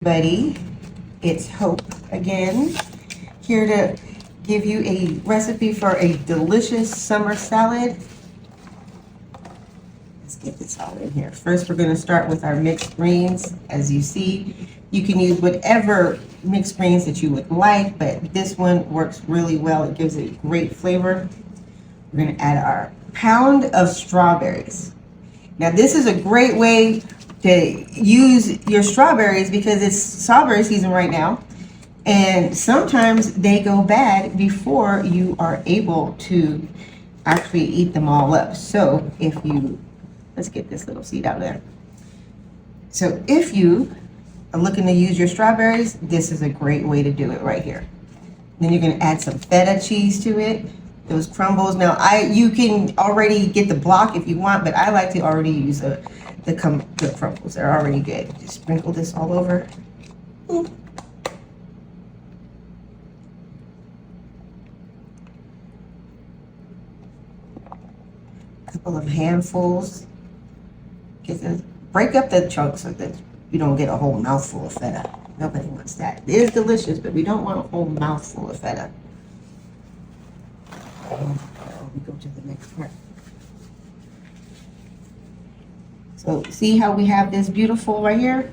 Buddy, it's Hope again, here to give you a recipe for a delicious summer salad. Let's get this all in here. First, we're going to start with our mixed greens. As you see, you can use whatever mixed greens that you would like, but this one works really well. It gives it great flavor. We're going to add our pound of strawberries. Now, this is a great way to use your strawberries because it's strawberry season right now, and sometimes they go bad before you are able to actually eat them all up. So if you, let's get this little seed out of there. So if you are looking to use your strawberries, this is a great way to do it right here. Then you're going to add some feta cheese to it, those crumbles. Now you can already get the block if you want, but I like to already use the crumbles. They're already good. Just sprinkle this all over. A couple of handfuls. Break up the chunks so that you don't get a whole mouthful of feta. Nobody wants that. It is delicious, but we don't want a whole mouthful of feta. We go to the next part. So see how we have this beautiful right here?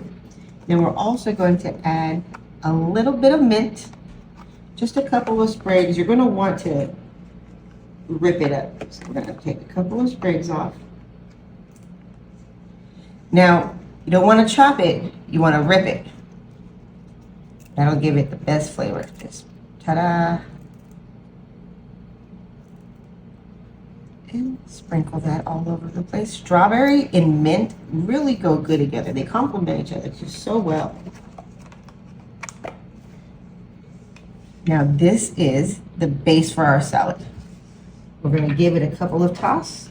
Then we're also going to add a little bit of mint, just a couple of sprigs. You're going to want to rip it up. So we're going to take a couple of sprigs off. Now, you don't want to chop it, you want to rip it. That'll give it the best flavor. Just ta-da. And sprinkle that all over the place. Strawberry and mint really go good together. They complement each other just so well. Now this is the base for our salad. We're going to give it a couple of tosses.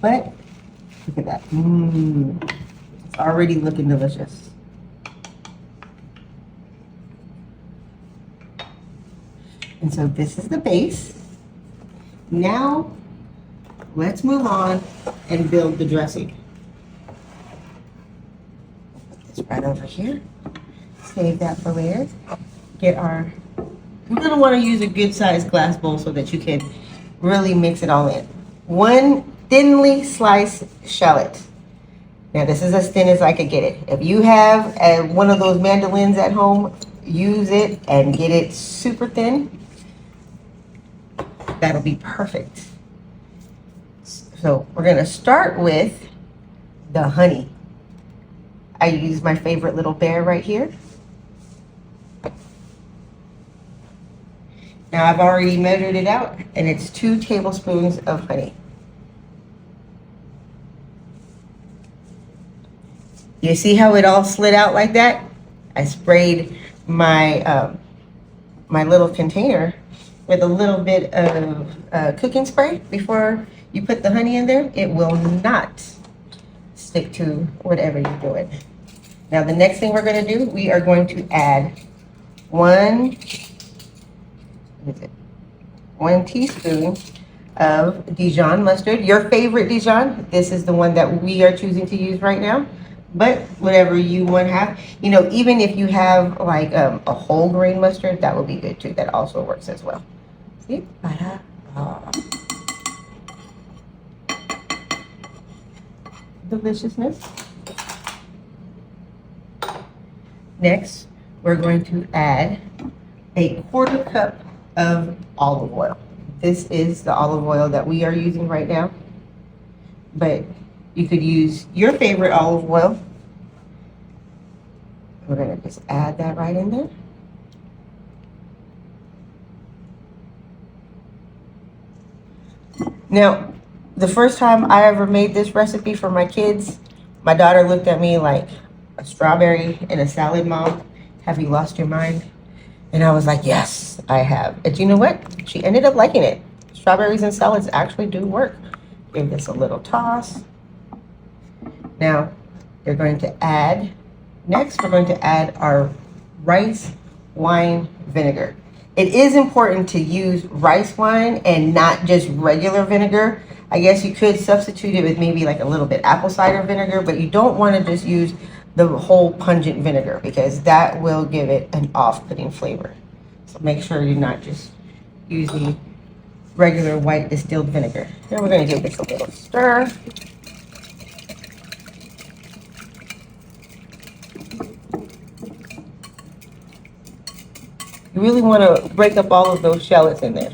But look at that. It's already looking delicious. And so this is the base. Now, let's move on and build the dressing. Put this right over here. Save that for later. You're gonna wanna use a good sized glass bowl so that you can really mix it all in. One thinly sliced shallot. Now this is as thin as I could get it. If you have one of those mandolins at home, use it and get it super thin. That'll be perfect. So we're gonna start with the honey. I use my favorite little bear right here. Now I've already measured it out and it's 2 tablespoons of honey. You see how it all slid out like that? I sprayed my my little container with a little bit of cooking spray before you put the honey in there. It will not stick to whatever you're doing. Now the next thing we're going to do, we are going to add 1 teaspoon of Dijon mustard. Your favorite Dijon. This is the one that we are choosing to use right now. But whatever you want to have, you know, even if you have like a whole grain mustard, that will be good too. That also works as well. See? Deliciousness. Next, we're going to add a 1/4 cup of olive oil. This is the olive oil that we are using right now, but you could use your favorite olive oil. We're going to just add that right in there. Now, the first time I ever made this recipe for my kids, my daughter looked at me like, a strawberry in a salad, Mom? Have you lost your mind? And I was like, yes, I have. And you know what? She ended up liking it. Strawberries and salads actually do work. Give this a little toss. Now, we're going to add our rice wine vinegar. It is important to use rice wine and not just regular vinegar. I guess you could substitute it with maybe like a little bit apple cider vinegar, but you don't want to just use the whole pungent vinegar because that will give it an off-putting flavor. So make sure you're not just using regular white distilled vinegar. Then we're going to give this a little stir. You really want to break up all of those shallots in there.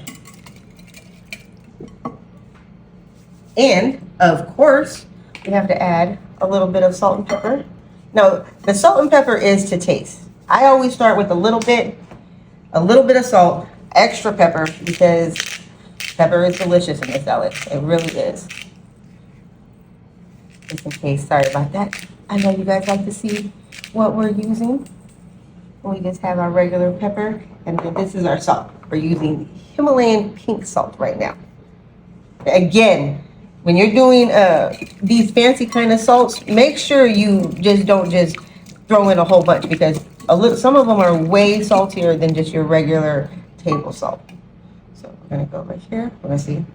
And, of course, we have to add a little bit of salt and pepper. Now, the salt and pepper is to taste. I always start with a little bit of salt, extra pepper, because pepper is delicious in the salad. It really is. Just in case, sorry about that. I know you guys like to see what we're using. We just have our regular pepper, and then this is our salt. We're using Himalayan pink salt right now. Again, when you're doing these fancy kind of salts, make sure you don't just throw in a whole bunch because some of them are way saltier than just your regular table salt. So we're gonna go right here. We're gonna see.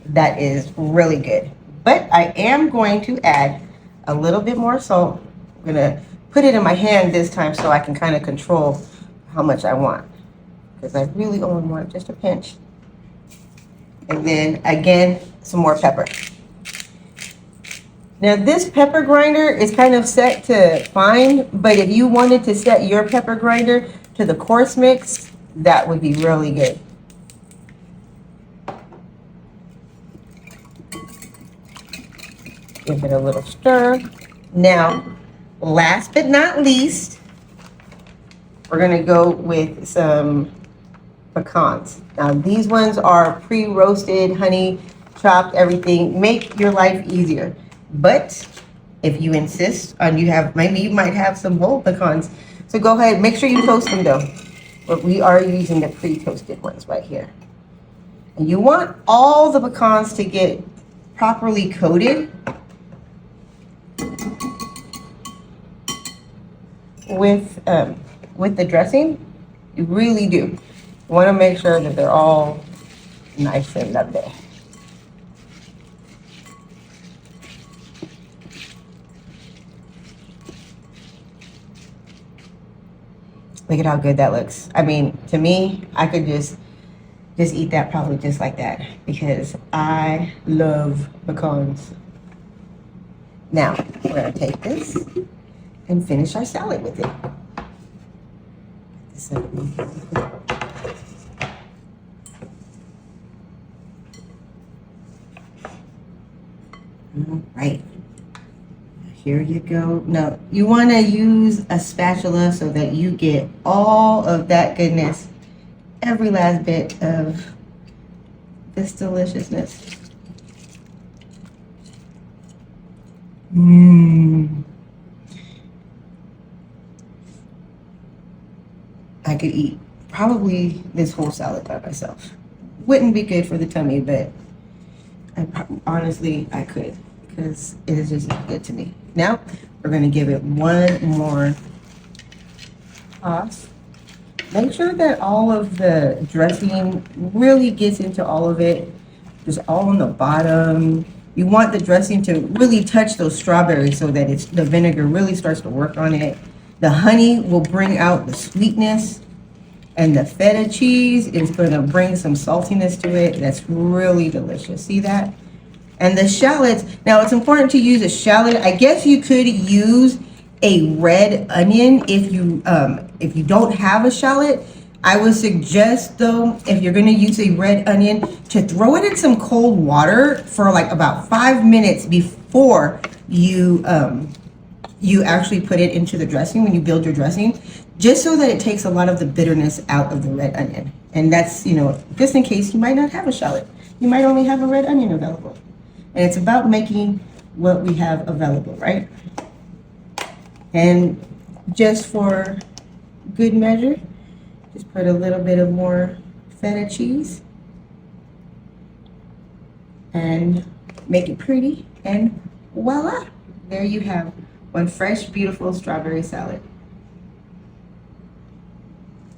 That is really good. But I am going to add a little bit more salt. I'm gonna put it in my hand this time so I can kind of control how much I want, because I really only want just a pinch. And then again, some more pepper. Now this pepper grinder is kind of set to fine, but if you wanted to set your pepper grinder to the coarse mix, that would be really good. Give it a little stir. Now, last but not least, we're gonna go with some pecans. Now these ones are pre-roasted, honey, chopped, everything. Make your life easier. But if you insist on maybe you might have some whole pecans. So go ahead, make sure you toast them though. But we are using the pre-toasted ones right here. And you want all the pecans to get properly coated with the dressing. You really do. You want to make sure that they're all nice and lovely. Look at how good that looks. I mean, to me, I could just eat that probably just like that because I love pecans. Now, we're gonna take this and finish our salad with it. All right. Here you go. Now, you want to use a spatula so that you get all of that goodness, every last bit of this deliciousness. I could eat probably this whole salad by myself. Wouldn't be good for the tummy, but honestly, I could because it is just good to me. Now, we're going to give it one more toss. Make sure that all of the dressing really gets into all of it, just all on the bottom. You want the dressing to really touch those strawberries so that the vinegar really starts to work on it. The honey will bring out the sweetness, and the feta cheese is going to bring some saltiness to it. That's really delicious. See that? And the shallots, now it's important to use a shallot. I guess you could use a red onion if you don't have a shallot. I would suggest though, if you're gonna use a red onion, to throw it in some cold water for like about 5 minutes before you actually put it into the dressing when you build your dressing, just so that it takes a lot of the bitterness out of the red onion. And that's, just in case you might not have a shallot. You might only have a red onion available. And it's about making what we have available, right? And just for good measure, just put a little bit of more feta cheese and make it pretty, and voila, there you have one fresh, beautiful strawberry salad.